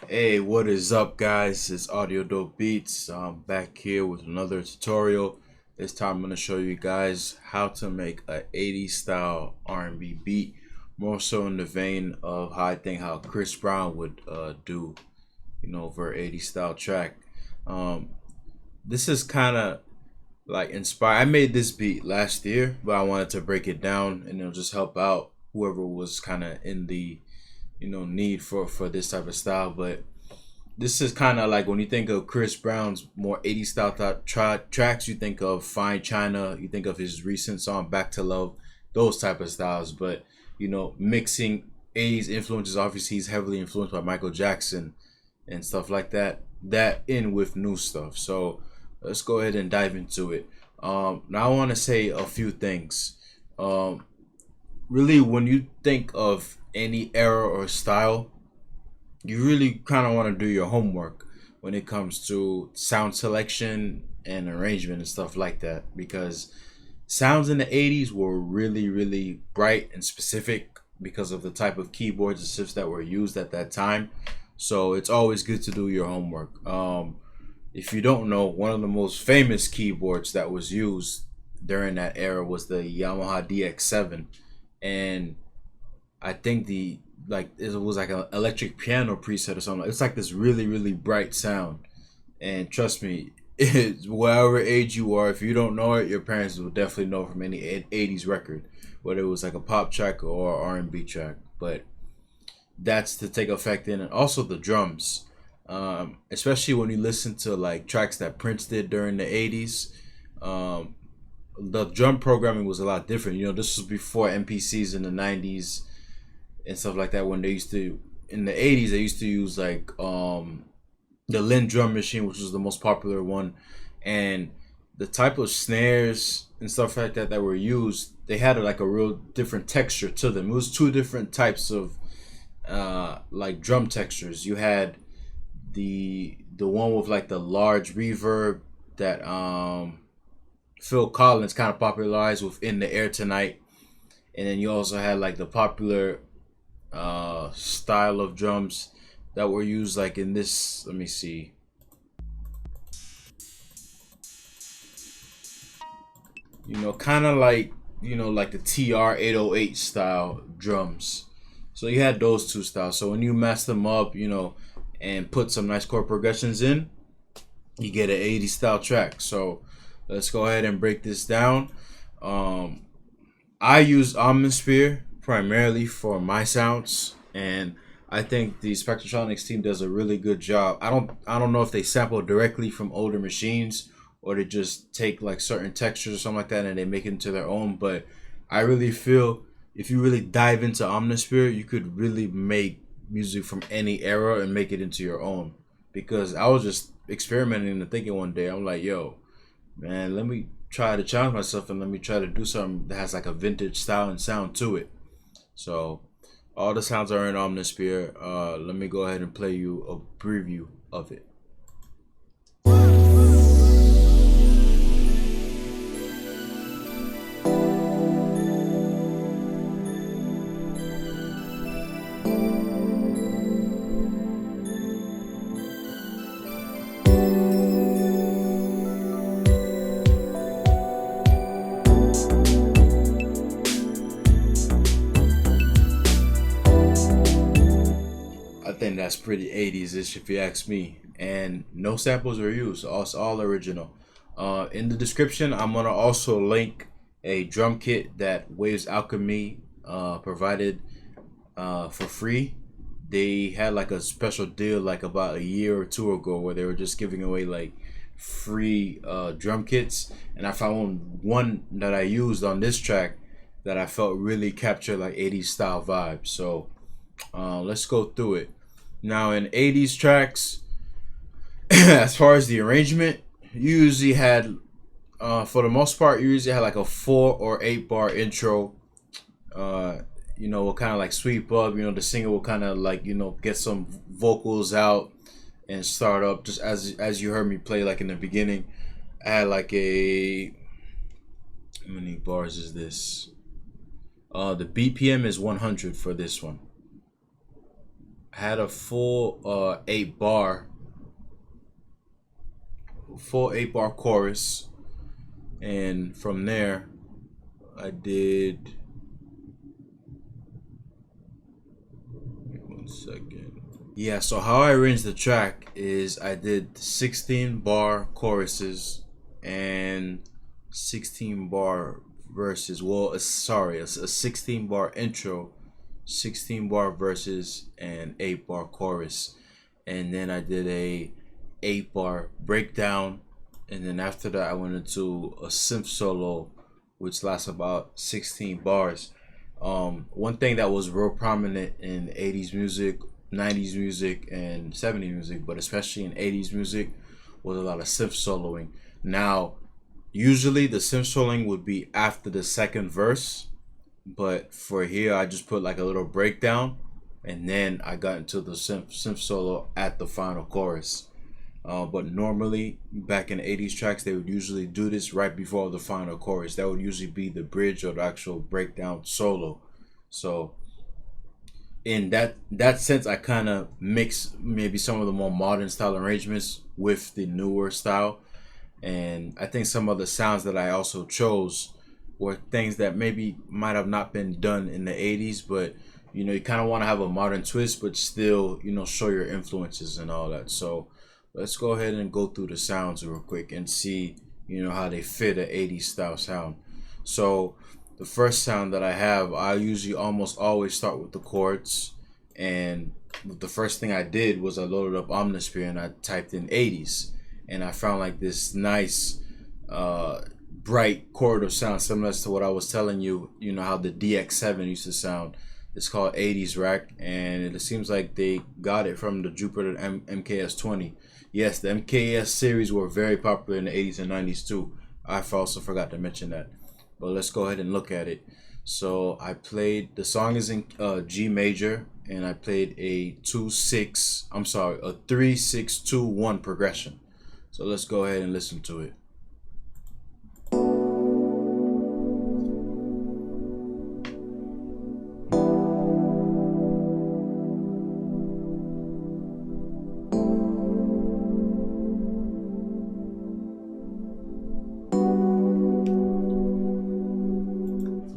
Hey, what is up, guys? It's Audio Dope Beats. I'm back here with another tutorial. This time I'm going to show you guys how to make a 80s style R&B beat, more so in the vein of how I think how Chris Brown would do, for 80s style track. Um, this is kind of like inspired. I made this beat last year, but I wanted to break it down and it'll just help out whoever was kind of in the need for this type of style. But this is kind of like when you think of Chris Brown's more 80s style tracks, you think of Fine China, you think of his recent song Back to Love, those type of styles. But mixing 80s influences, obviously he's heavily influenced by Michael Jackson and stuff like that. That in with new stuff. So let's go ahead and dive into it. Now I want to say a few things. Really, when you think of any era or style, you really kind of want to do your homework when it comes to sound selection and arrangement and stuff like that, because sounds in the 80s were really bright and specific because of the type of keyboards and shifts that were used at that time. So it's always good to do your homework. If you don't know, one of the most famous keyboards that was used during that era was the Yamaha DX7, and I think the like it was like an electric piano preset or something. It's like this really bright sound, and trust me, it's whatever age you are, if you don't know it, your parents will definitely know from any 80s record, whether it was like a pop track or R&B track. But that's to take effect in, and also the drums, especially when you listen to like tracks that Prince did during the 80s. Um, the drum programming was a lot different. This was before MPCs in the 90s and stuff like that. When they used to, in the 80s, they used to use like the Lin drum machine, which was the most popular one, and the type of snares and stuff like that that were used, they had like a real different texture to them. It was two different types of like drum textures. You had the one with like the large reverb that Phil Collins kind of popularized with "In the Air Tonight," and then you also had like the popular style of drums that were used like in this. Let me see. Kind of like like the TR 808 style drums. So you had those two styles. So when you mess them up, and put some nice chord progressions in, you get an 80 style track. So let's go ahead and break this down. Um, I use Omnisphere primarily for my sounds, and I think the Spectratronics team does a really good job. I don't know if they sample directly from older machines or they just take like certain textures or something like that and they make it into their own. But I really feel if you really dive into Omnisphere, you could really make music from any era and make it into your own. Because I was just experimenting and thinking one day, I'm like, yo, man, let me try to challenge myself and let me try to do something that has like a vintage style and sound to it. So all the sounds are in Omnisphere. Let me go ahead and play you a preview of it. I think that's pretty 80s-ish if you ask me. And no samples are used. So it's all original. In the description, I'm gonna also link a drum kit that Waves Alchemy provided for free. They had like a special deal like about a year or two ago where they were just giving away like free drum kits, and I found one that I used on this track that I felt really captured like 80s style vibes. So let's go through it. Now in 80s tracks, as far as the arrangement, you usually had, for the most part, you usually had like a 4 or 8 bar intro. Uh, will kind of like sweep up. The singer will kind of like get some vocals out and start up. Just as you heard me play like in the beginning, I had like a how many bars is this? The BPM is 100 for this one. had a full 8 bar, full 8 bar chorus, and from there I did, 1 second. Yeah, so how I arranged the track is I did 16 bar choruses and 16 bar verses. Well, sorry, a 16 bar intro, 16 bar verses, and 8 bar chorus. And then I did a 8 bar breakdown. And then after that, I went into a synth solo, which lasts about 16 bars. One thing that was real prominent in 80's music, 90's music, and 70's music, but especially in 80's music, was a lot of synth soloing. Now, usually the synth soloing would be after the second verse, but for here I just put like a little breakdown, and then I got into the synth solo at the final chorus. But normally back in the 80's tracks, they would usually do this right before the final chorus. That would usually be the bridge or the actual breakdown solo. So in that sense, I kind of mix maybe some of the more modern style arrangements with the newer style. And I think some of the sounds that I also chose were things that maybe might have not been done in the 80's, but you kind of want to have a modern twist, but still show your influences and all that. So let's go ahead and go through the sounds real quick and see how they fit an 80's style sound. So the first sound that I have, I usually almost always start with the chords, and the first thing I did was I loaded up Omnisphere and I typed in 80's, and I found like this nice bright chord of sound similar to what I was telling you, how the DX7 used to sound. It's called 80's rack, and it seems like they got it from the Jupiter MKS20. Yes, the MKS series were very popular in the 80's and 90's too. I also forgot to mention that. But let's go ahead and look at it. So I played, the song is in G major, and I played a 3-6-2-1 progression. So let's go ahead and listen to it.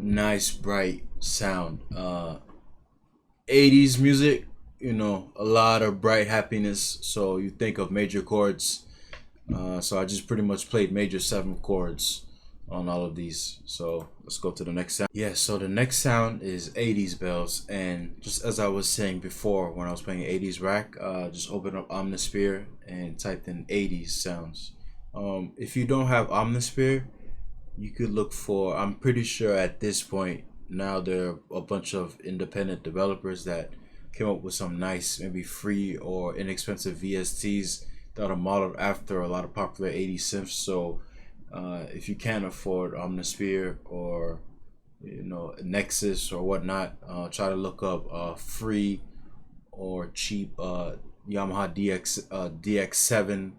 Nice bright sound. 80's music, a lot of bright happiness, so you think of major chords. So I just pretty much played major 7 chords on all of these. So let's go to the next sound. Yeah, so the next sound is 80's bells, and just as I was saying before, when I was playing 80's rack, just open up Omnisphere and typed in 80's sounds. If you don't have Omnisphere, you could look for, I'm pretty sure at this point now there are a bunch of independent developers that came up with some nice, maybe free or inexpensive VSTs that are modeled after a lot of popular 80's synths. So if you can't afford Omnisphere or Nexus or whatnot, try to look up free or cheap Yamaha DX7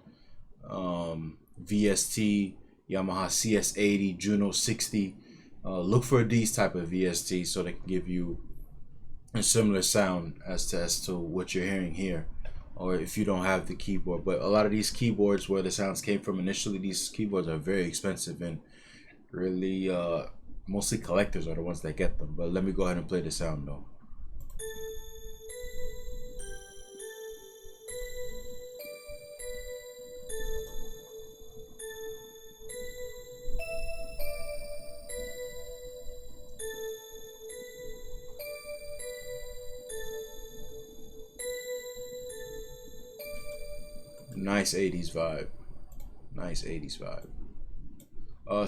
VST, Yamaha CS80, Juno 60. Look for these type of VSTs so they can give you a similar sound as to what you're hearing here, or if you don't have the keyboard. But a lot of these keyboards, where the sounds came from initially, these keyboards are very expensive, and really mostly collectors are the ones that get them. But let me go ahead and play the sound though. Nice 80's vibe. Nice 80's vibe.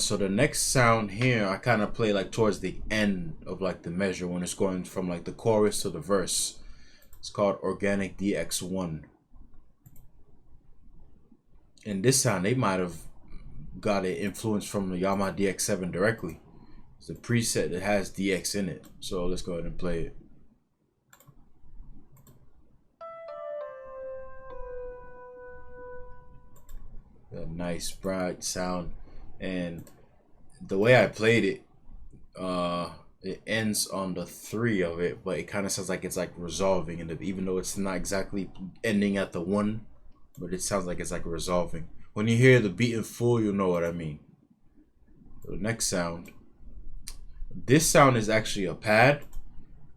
So the next sound here, I kind of play like towards the end of like the measure when it's going from like the chorus to the verse. It's called Organic DX1. And this sound, they might have got an influence from the Yamaha DX7 directly. It's a preset that has DX in it. So let's go ahead and play it. A nice bright sound, and the way I played it, it ends on the 3 of it, but it kind of sounds like it's like resolving, and even though it's not exactly ending at the 1, but it sounds like it's like resolving. When you hear the beat in full, you'll know what I mean. The next sound. This sound is actually a pad,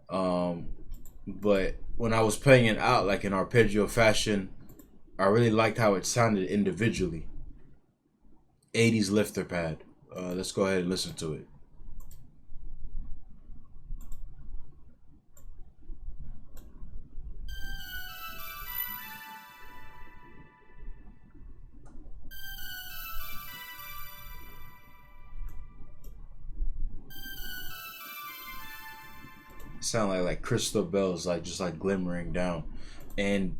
but when I was playing it out like in arpeggio fashion, I really liked how it sounded individually. 80's lifter pad. Let's go ahead and listen to it. Sound like crystal bells, like just like glimmering down, and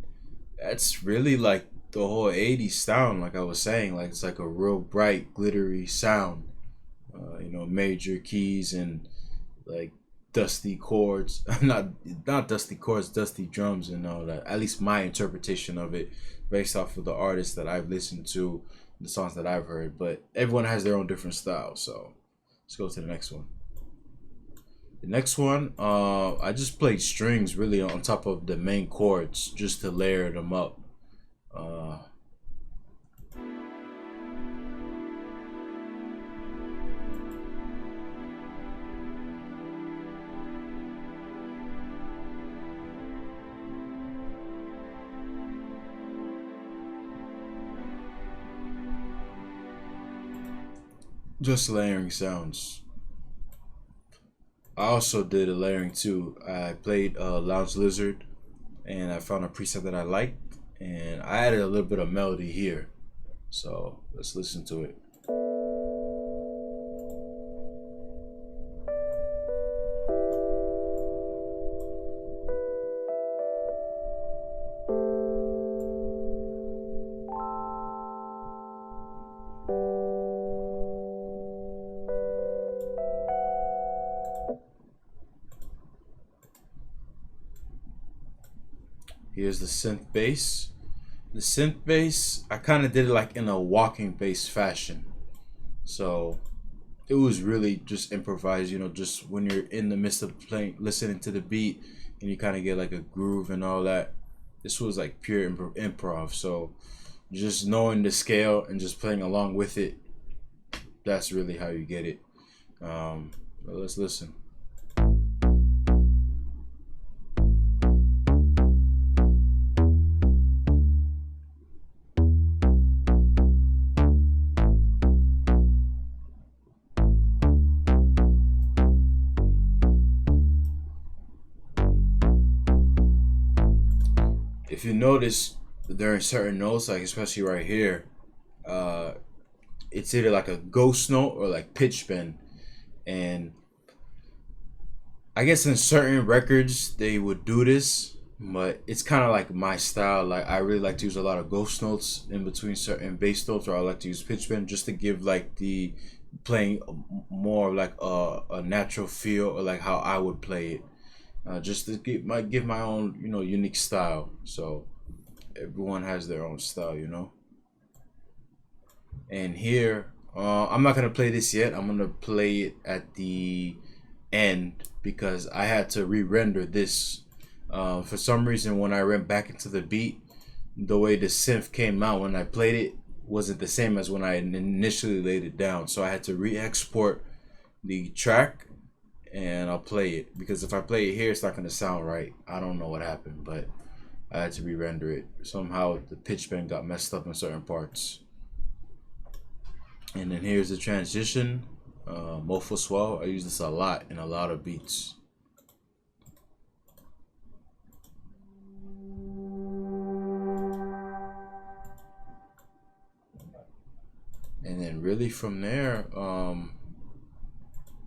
that's really like the whole 80's sound. Like I was saying, like it's like a real bright glittery sound, you know, major keys and like dusty chords. Not dusty chords, dusty drums and all that. At least my interpretation of it, based off of the artists that I've listened to, the songs that I've heard. But everyone has their own different style, so let's go to the next one. The next one, I just played strings really on top of the main chords just to layer them up. Uh, just layering sounds. I also did a layering too. I played Lounge Lizard, and I found a preset that I liked, and I added a little bit of melody here. So let's listen to it. Here's the synth bass. The synth bass, I kind of did it like in a walking bass fashion. So it was really just improvised, you know, just when you're in the midst of playing, listening to the beat, and you kind of get like a groove and all that. This was like pure improv. So just knowing the scale and just playing along with it, that's really how you get it. Well, let's listen. If you notice, during certain notes, like especially right here, uh, it's either like a ghost note or like pitch bend. And I guess in certain records they would do this, but it's kind of like my style. Like I really like to use a lot of ghost notes in between certain bass notes, or I like to use pitch bend just to give like the playing more like a natural feel, or like how I would play it. Just to give my own, you know, unique style. So everyone has their own style, you know. And here, I'm not gonna play this yet. I'm gonna play it at the end because I had to re-render this. For some reason, when I went back into the beat, the way the synth came out when I played it wasn't the same as when I initially laid it down. So I had to re-export the track, and I'll play it, because if I play it here, it's not gonna sound right. I don't know what happened, but I had to re-render it. Somehow the pitch bend got messed up in certain parts. And then here's the transition. Mofo swell. I use this a lot in a lot of beats. And then really from there,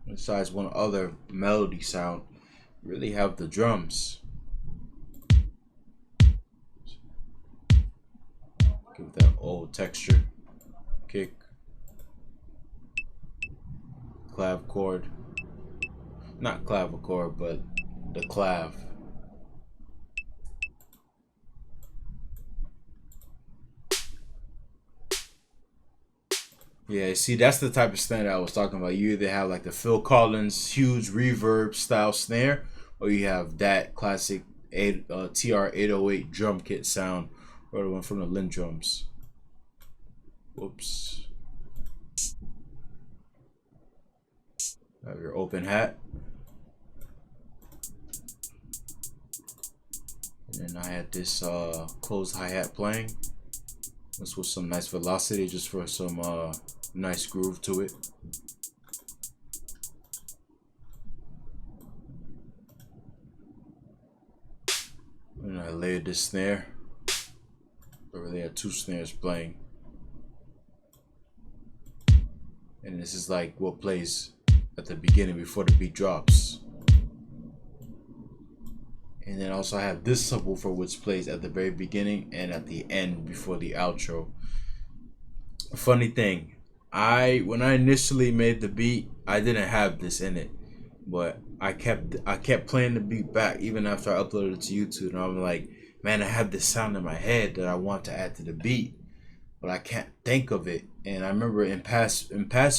besides one other melody sound, really have the drums. Give that old texture. Kick. Clav chord. Not clavichord, but the clav. Yeah, see, that's the type of snare that I was talking about. You either have like the Phil Collins huge reverb style snare, or you have that classic TR 808 drum kit sound, or the one from the Lin drums. Whoops. Have your open hat, and then I had this closed hi hat playing. This was some nice velocity, just for some nice groove to it. And I layered this snare. Over there, two snares playing. And this is like what plays at the beginning before the beat drops. And then also I have this subwoofer which plays at the very beginning and at the end before the outro. A funny thing, when I initially made the beat, I didn't have this in it, but I kept playing the beat back even after I uploaded it to YouTube, and I'm like, man, I have this sound in my head that I want to add to the beat, but I can't think of it. And I remember in past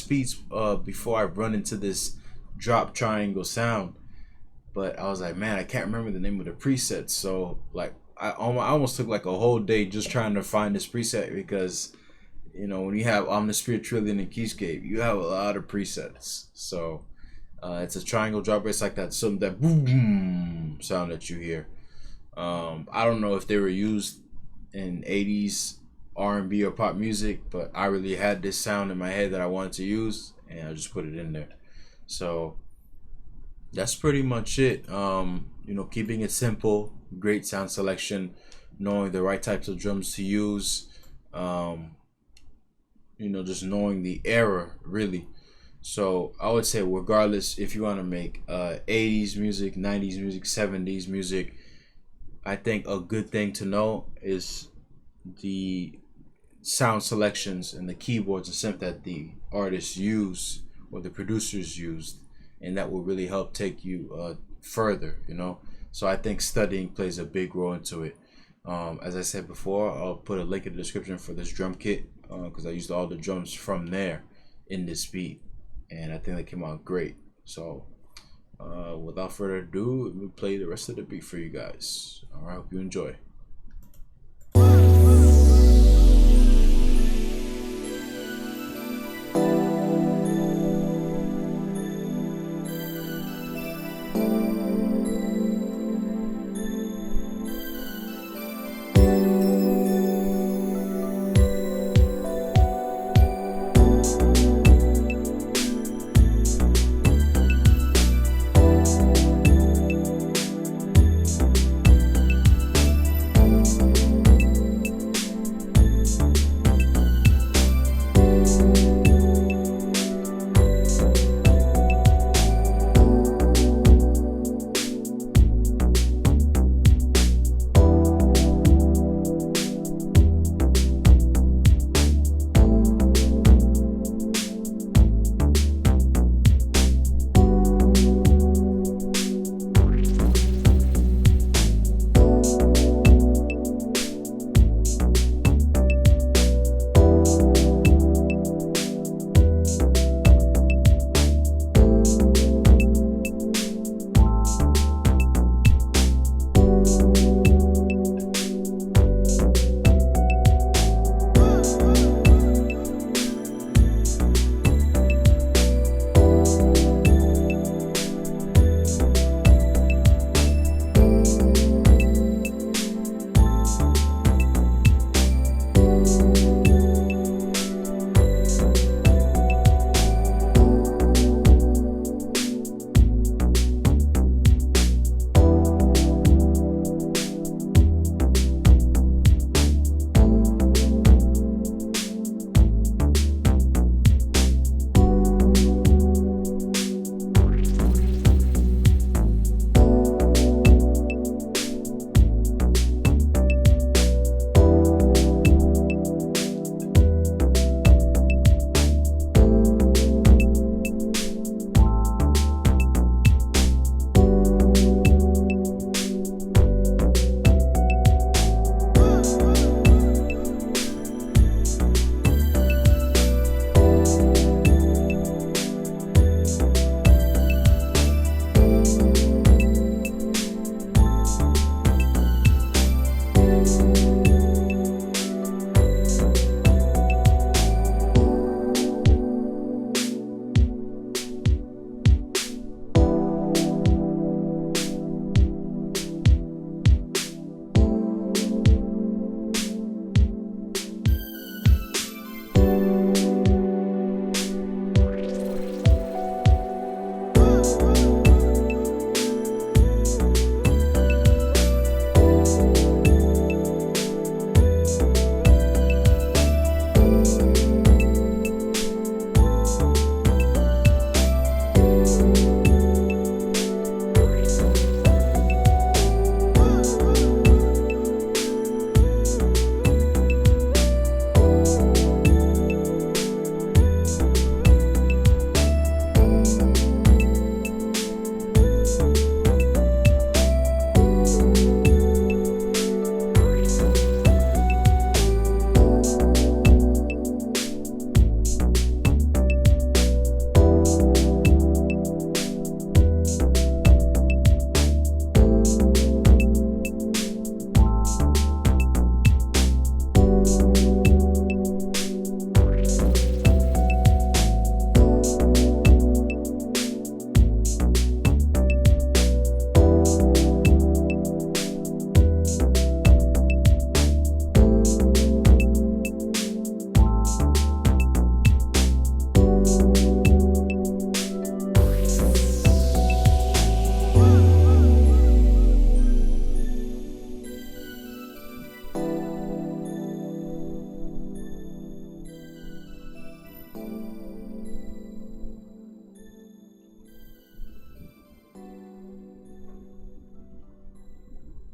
beats, before I run into this drop triangle sound, but I was like, man, I can't remember the name of the preset. So like I almost took like a whole day just trying to find this preset, because when you have Omnisphere, Trillion, and Keyscape, you have a lot of presets. So it's a triangle drop. It's like that boom sound that you hear. I don't know if they were used in 80s R&B or pop music, but I really had this sound in my head that I wanted to use, and I just put it in there. So that's pretty much it. Keeping it simple, great sound selection, knowing the right types of drums to use, just knowing the era really. So I would say, regardless if you want to make 80s music, 90s music, 70s music, I think a good thing to know is the sound selections and the keyboards and synth that the artists use or the producers used, and that will really help take you further. So I think studying plays a big role into it. As I said before, I'll put a link in the description for this drum kit, because I used all the drums from there in this beat, and I think they came out great. So without further ado, let me play the rest of the beat for you guys. All right, hope you enjoy.